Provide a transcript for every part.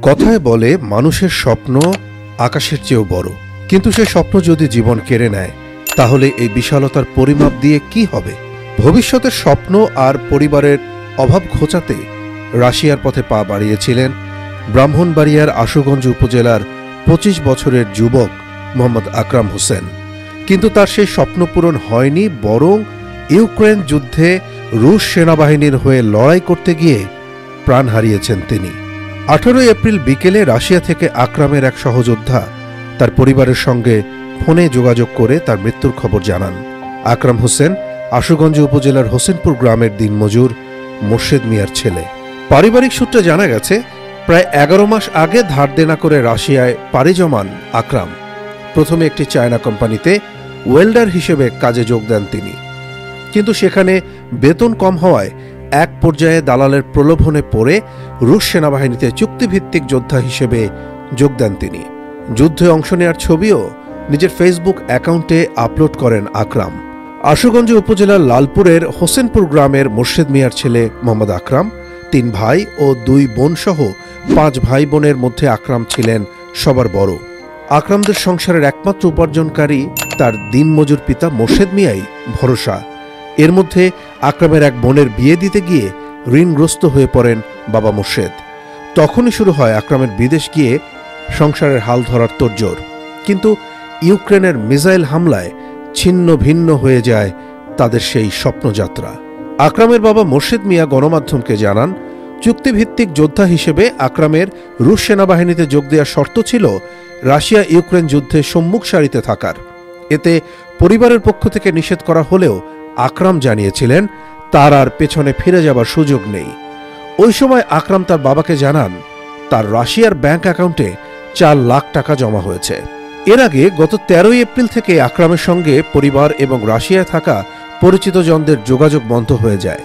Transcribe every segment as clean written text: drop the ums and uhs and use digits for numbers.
কথায় বলে মানুষের স্বপ্ন আকাশের চেয়েও বড়, কিন্তু সে স্বপ্ন যদি জীবন কেড়ে নেয় তাহলে এই বিশালতার পরিমাপ দিয়ে কি হবে? ভবিষ্যতের স্বপ্ন আর পরিবারের অভাব ঘোচাতে রাশিয়ার পথে পা বাড়িয়েছিলেন ব্রাহ্মণবাড়িয়ার আশুগঞ্জ উপজেলার ২৫ বছরের যুবক মোহাম্মদ আকরাম হোসেন। কিন্তু তার সেই স্বপ্ন পূরণ হয়নি, বরং ইউক্রেন যুদ্ধে রুশ সেনাবাহিনীর হয়ে লড়াই করতে গিয়ে প্রাণ হারিয়েছেন তিনি। ১৮ এপ্রিল বিকেলে রাশিয়া থেকে আকরামের এক সহযোদ্ধা তার পরিবারের সঙ্গে ফোনে যোগাযোগ করে তার মৃত্যুর খবর জানান। আকরাম হোসেন আশুগঞ্জ উপজেলার হোসেনপুর গ্রামের দিনমজুর মোর্শেদ মিয়ার ছেলে। পারিবারিক সূত্রে জানা গেছে, প্রায় ১১ মাস আগে ধার দেনা করে রাশিয়ায় পাড়ি জমান আকরাম প্রথমে একটি চায়না কোম্পানিতে ওয়েল্ডার হিসেবে কাজে যোগ দেন তিনি। কিন্তু সেখানে বেতন কম হওয়ায় এক পর্যায়ে দালালের প্রলোভনে পড়ে রুশ সেনাবাহিনীতে চুক্তিভিত্তিক যোদ্ধা হিসেবে যোগ দেন তিনি। যুদ্ধে অংশ নেওয়ার ছবিও নিজের ফেসবুক অ্যাকাউন্টে আপলোড করেন আকরাম। আশুগঞ্জ উপজেলার লালপুরের হোসেনপুর গ্রামের মোর্শেদ মিয়ার ছেলে মোহাম্মদ আকরাম ৩ ভাই ও ২ বোন সহ ৫ ভাই বোনের মধ্যে আকরাম ছিলেন সবার বড়। আকরামদের সংসারের একমাত্র উপার্জনকারী তার দিনমজুর পিতা মোর্শেদ মিয়াই ভরসা। এর মধ্যে আকরামের এক বোনের বিয়ে দিতে গিয়ে ঋণগ্রস্ত হয়ে পড়েন বাবা মোর্শেদ। তখনই শুরু হয় আকরামের বিদেশ গিয়ে সংসারের হাল ধরার তোড়জোড়। কিন্তু ইউক্রেনের মিসাইল হামলায় ছিন্ন ভিন্ন হয়ে যায় তাদের সেই স্বপ্নযাত্রা। আকরামের বাবা মোর্শেদ মিয়া গণমাধ্যমকে জানান, চুক্তিভিত্তিক যোদ্ধা হিসেবে আকরামের রুশ সেনাবাহিনীতে যোগ দেওয়ার শর্ত ছিল রাশিয়া ইউক্রেন যুদ্ধে সম্মুখ সারিতে থাকার। এতে পরিবারের পক্ষ থেকে নিষেধ করা হলেও আকরাম জানিয়েছিলেন তার আর পেছনে ফিরে যাবার সুযোগ নেই। ওই সময় আকরাম তার বাবাকে জানান তার রাশিয়ার ব্যাংক অ্যাকাউন্টে ৪ লাখ টাকা জমা হয়েছে। এর আগে গত ১৩ এপ্রিল থেকে আকরামের সঙ্গে পরিবার এবং রাশিয়ায় থাকা পরিচিতজনদের যোগাযোগ বন্ধ হয়ে যায়।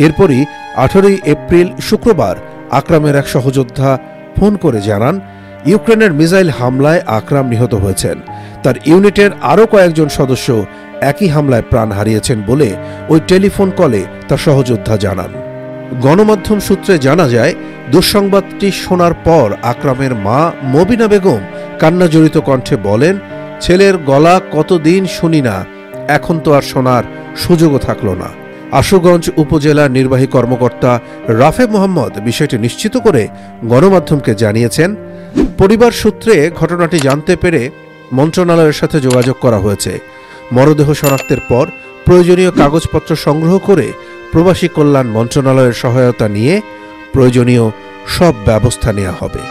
এরপরই ১৮ এপ্রিল শুক্রবার আকরামের এক সহযোদ্ধা ফোন করে জানান ইউক্রেনের মিসাইল হামলায় আকরাম নিহত হয়েছেন। তার ইউনিটের আরও কয়েকজন সদস্য একই হামলায় প্রাণ হারিয়েছেন বলে ওই টেলিফোন কলে তার সহযোদ্ধা জানান। গণমাধ্যম সূত্রে জানা যায়, দুঃসংবাদটি শোনার পর আকরামের মা মবিনা বেগম কান্নাজড়িত কণ্ঠে বলেন, ছেলের গলা কতদিন শুনি না, এখন তো আর শোনার সুযোগও থাকল না। আশুগঞ্জ উপজেলার নির্বাহী কর্মকর্তা রাফে মোহাম্মদ বিষয়টি নিশ্চিত করে গণমাধ্যমকে জানিয়েছেন, পরিবার সূত্রে ঘটনাটি জানতে পেরে মন্ত্রণালয়ের সাথে যোগাযোগ করা হয়েছে। মরদেহ শনাক্তের পর প্রয়োজনীয় কাগজপত্র সংগ্রহ করে প্রবাসী কল্যাণ মন্ত্রণালয়ের সহায়তা নিয়ে প্রয়োজনীয় সব ব্যবস্থা নেওয়া হবে।